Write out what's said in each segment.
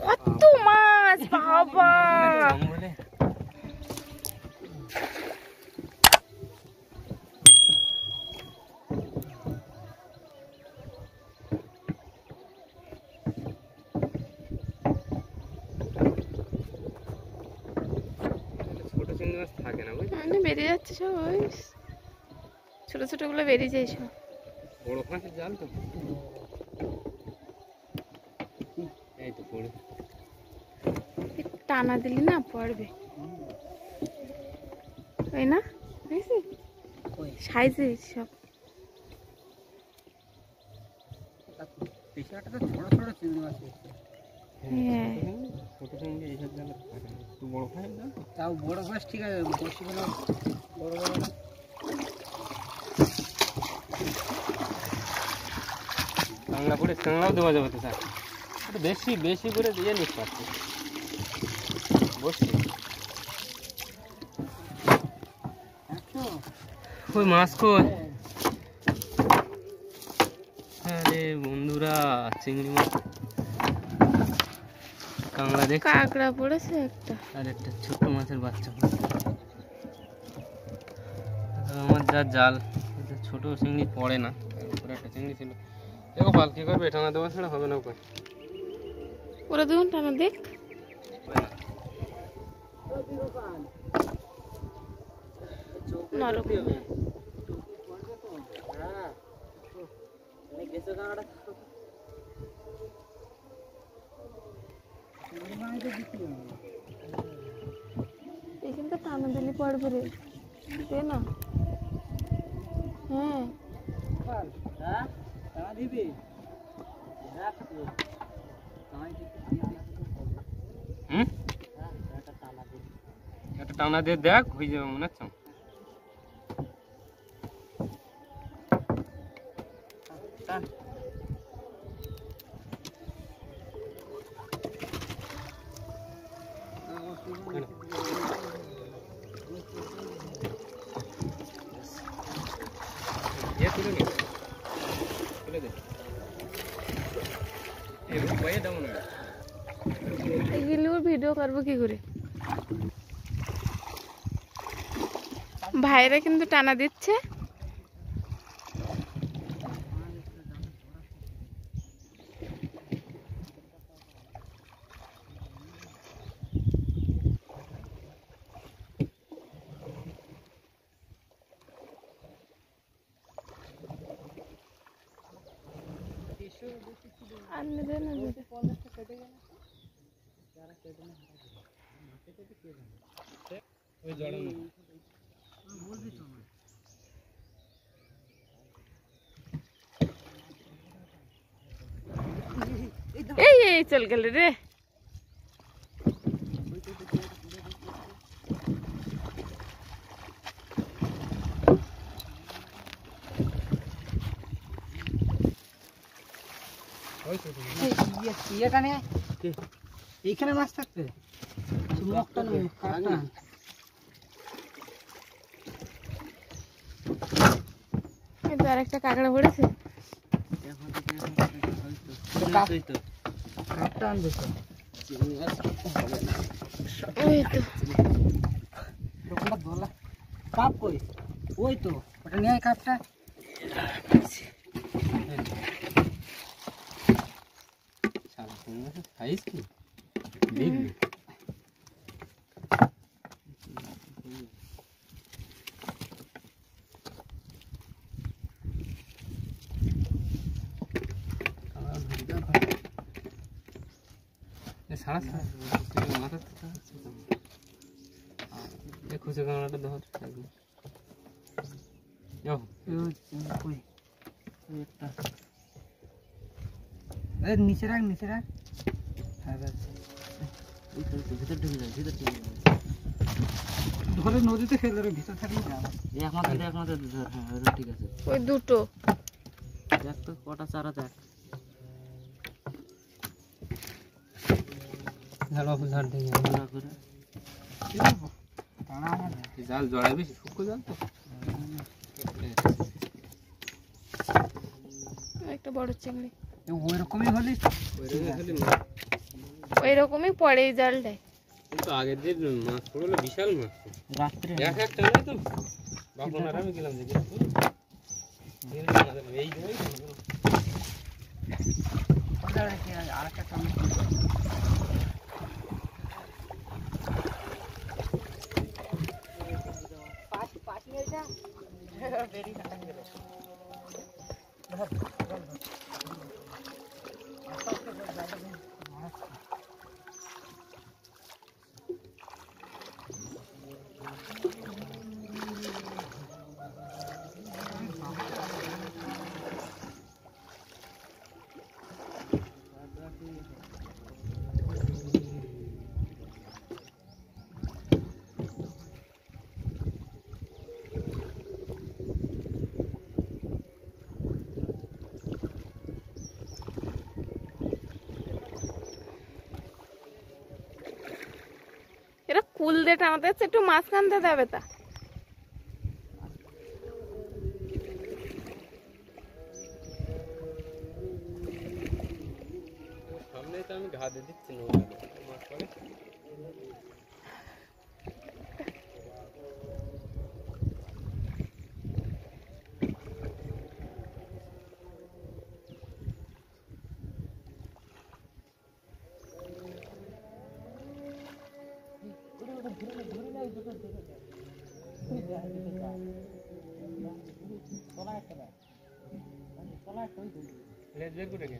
কত মাছ বাবা! বেরিয়ে যাচ্ছে সব, ওই ছোট ছোট গুলো বেরিয়ে যায় সব। বড় মাছের জাল তো, এই তো পড়ে টানা দিলি না পড়বে, তাই না? সাইজে সব তাও বড় মাছ ঠিক আছে, বড় বড় না। কাঁংড়া করে কাঁংড়াও দেওয়া যাবে তো স্যার, বেশি বেশি করে দিয়ে নিতে পারছি বসছি। ওই মাছ কই? আরে বন্ধুরা, চিংড়ি মাছ কাঁংড়া দেখ, কাঁকড়া পড়েছে একটা, আর একটা ছোট্ট মাছের বাচ্চা। আমার যা জাল, ছোট চিংড়ি পড়ে না, উপরে একটা চিংড়ি ছিল। দেখো পাল কি করবে, টানা দেওয়া ছাড়া হবে না উপায়। ওরা দুজন টানা দেখ, নরম এখানটা টানা দিলে পড়বে রে, দে না। হ্যাঁ একটা টানা দিয়ে দেখ, হয়ে যাবে মনে হচ্ছে। এগুলো ভিডিও করবো কি করে? ভাইরা কিন্তু টানা দিচ্ছে। এই চল গেল রে। এইখানে মাছ থাকবে, আর একটা কাঁকড়া পড়েছে, কাপ কই? ওই তো ওটা নিয়ে কাপটা। সাইজ কি দেখবি? সারা সারা মাথা খুশি কাঁকড়াটা ধর, নিচে রাখ, নিচে রাখ। ধরে নদীতে ফেলে ভিতর থাকলে ঠিক আছে। ওই দুটো দেখ তো কটা চারা, দেখ জাল জড়াবি, শুকনো জাল তো। একটা বড় চিংড়ি, ওইরকমই হলে ওই রকমই পড়ে এই জালটায়। কিন্তু আগের যে মাছ পড়লো বিশাল মাছ, রাত্রে এক একটা নেই তো বাপন আর আমি গেলাম দেখে এই আরেকটা টান এরা কুল দিয়ে টানাতে যাচ্ছে, একটু মাঝখান দিয়ে দেবে তা। সামনে তো আমি ঘা দিয়ে দিচ্ছি না মাছ পড়ে। লেজ বের করে গে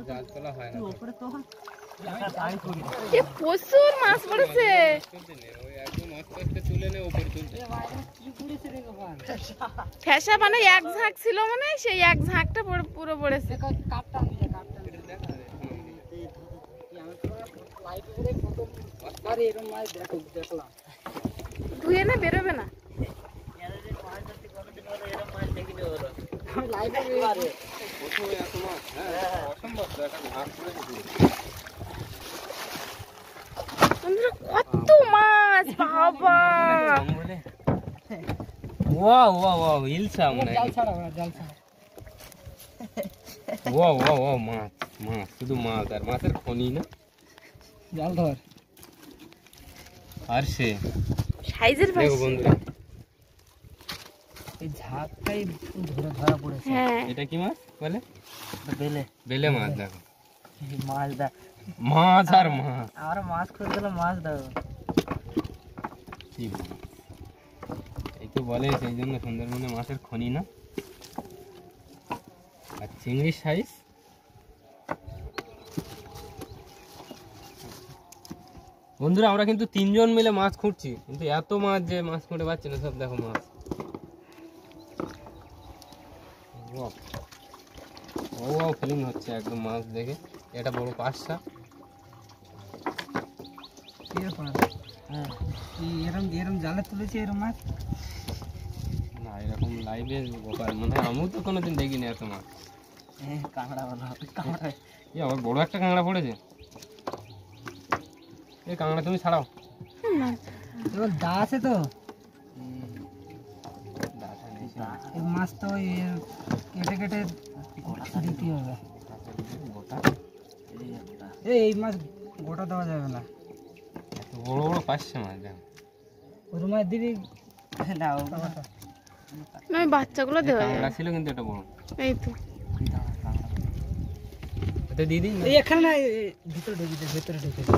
জাল তোলা হয় না এ প্রচুর মাছ পড়েছে। ওই একদম আস্তে আস্তে তুলে নে উপরে তুলতে। ফ্যাসা মানে এক ঝাঁক ছিল, মানে সেই এক ঝাঁকটা পুরো পড়েছে। ধুয়ে না বেরোবে না। বন্ধুরা কত মাছ বাবা! ওয়াও ওয়াও ওয়াও ইলসা মনে হয়। ওয়াও ওয়াও ওয়াও মাছ মাছ শুধু মাছ আর মাছের খনি না। জাল ধর আর সে সাইজের দেখো মাছ। বন্ধুরা এই ঝাঁকটাই ধরা পড়েছে। হ্যাঁ, এটা কি মাছ বলে? বেলে বেলে মাছ। দেখো মাছ দা মাছ আর মাছ। আর মাছ খুঁজে দিলে মাছ দাও। কি মাছ? এই তো বলে সেই জন্য সুন্দরবনে মাছের খনি না। আর চিংড়ির সাইজ বন্ধুরা, আমরা কিন্তু 3 জন মিলে মাছ খুঁড়ছি, কিন্তু এত মাছ যে মাছ খুঁড়ে পাচ্ছি না। সব দেখো মাছ। ও ফিলিং হচ্ছে একদম মাছ দেখে। এটা বড় পাঁচটা। হ্যাঁ এরম এরম জালে তুলেছি এরম মাছ। না এরকম লাইভে মানে আমিও তো কোনোদিন দেখিনি এত মাছ। কাঁকড়া বলা কাঁকড়া এই আবার বড় একটা কাঁকড়া পড়েছে। এই কাঁকড়া তুমি ছাড়াও। এবার দা আছে তো দাঁড়া নেই। এই মাছ তো কেটে কেটে দিতে হবে। গোটা এই মাছ গোটা দেওয়া যাবে না। এত বড় বড় পাঁচশো মাছ দেখো। ওর মাছ দিবি না না ওই বাচ্চাগুলো দেওয়া কাঁকড়া যাবে। ছিল কিন্তু এটা বড়। এই তো এটা দিয়ে দিন না। এই এখানে না ভিতরে ঢুকে দে, ভিতরে ঢুকে দে।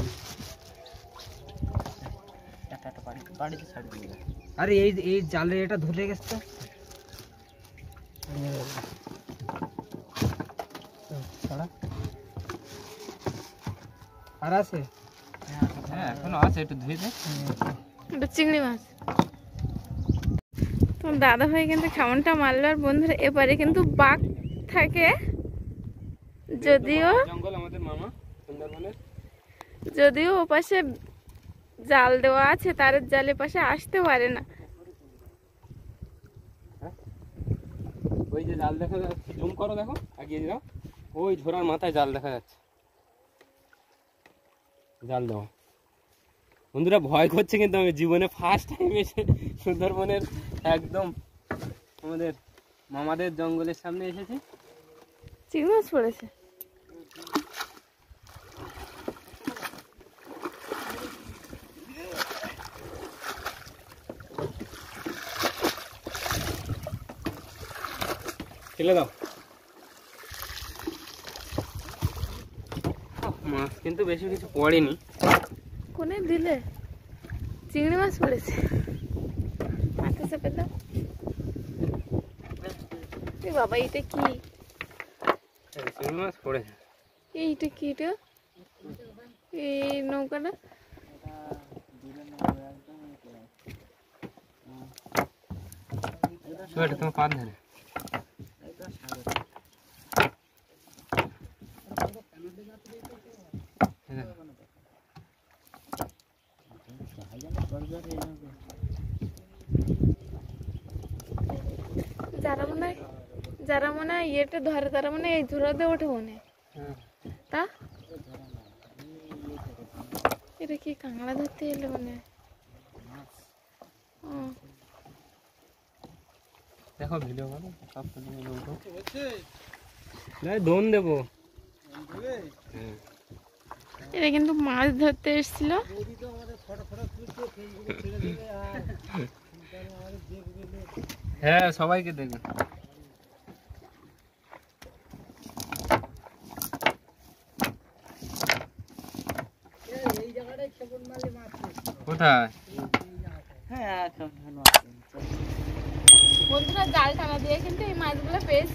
বাড়িতে ছাড়ি দিবি। আরে এই এই জালে এটা ধরে গেছে তো। ছাড়া আর আছে হ্যাঁ এখনো আছে, একটু ধুয়ে দে। এটা চিংড়ি মাছ। তো দাদা ভাই কিন্তু কেমনটা মারলো। আর বন্ধুরা এবারে কিন্তু বাঘ থাকে, যদিও জঙ্গল আমাদের মামা সুন্দরবনের। যদিও ও পাশে জাল দেওয়া আছে, তার জালের পাশে আসতে পারে না। ওই যে জাল দেখা যাচ্ছে, জুম করো দেখো, এগিয়ে যাও, ওই ঝোড়ার মাথায় জাল দেখা যাচ্ছে, জাল দেওয়া। বন্ধুরা ভয় করছে, কিন্তু আমি জীবনে ফার্স্ট টাইম এসে সুন্দরবনের একদম আমাদের মামাদের জঙ্গলের সামনে এসেছি। চিংড়ি মাছ পড়েছে। ফেলে দাও। মাছ কিন্তু বেশি কিছু পড়েনি। কোনে দিলে চিংড়ি মাছ পড়েছে। মাথা চেপে দাও। এ বাবা, এটা কি? চিংড়ি মাছ পড়েছে। এইটা কি? এটা এই নৌকাটা এটা তোমার পা ধরে। যারা মনে হয় ইয়েটা ধরে, তারা মনে হয় এই ঝোড়াতে ওঠে মনে হয়। তা এটা কি কাঁকড়া ধরতে এলে মনে হয়। দেখো ভিডিও করো, সব দোন দেবো। এটা কিন্তু মাছ ধরতে এসেছিল। হ্যাঁ সবাইকে দেখবে। কোথায়? বন্ধুরা জাল টানা দিয়ে কিন্তু এই মাছগুলো পেয়েছি।